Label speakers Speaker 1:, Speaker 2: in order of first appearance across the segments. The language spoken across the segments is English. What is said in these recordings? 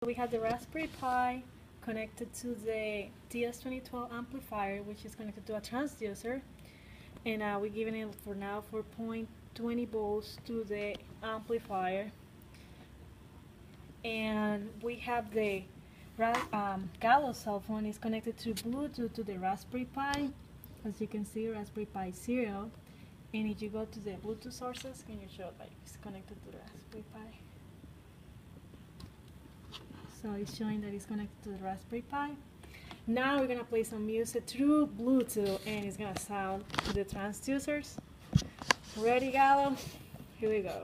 Speaker 1: We have the Raspberry Pi connected to the DS2012 amplifier, which is connected to a transducer, and we're giving it for now 4.20 volts to the amplifier. And we have the Gallo cell phone is connected to Bluetooth to the Raspberry Pi. As you can see, Raspberry Pi 0. And if you go to the Bluetooth sources, can you show like it's connected to the Raspberry Pi? So it's showing that it's connected to the Raspberry Pi. Now we're gonna play some music through Bluetooth, and it's gonna sound to the transducers. Ready, Gallo? Here we go.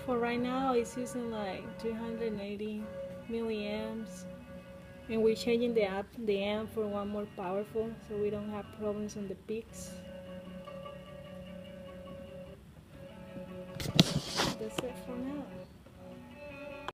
Speaker 1: For right now, it's using like 380 milliamps, and we're changing the amp for one more powerful, so we don't have problems on the peaks. That's it for now.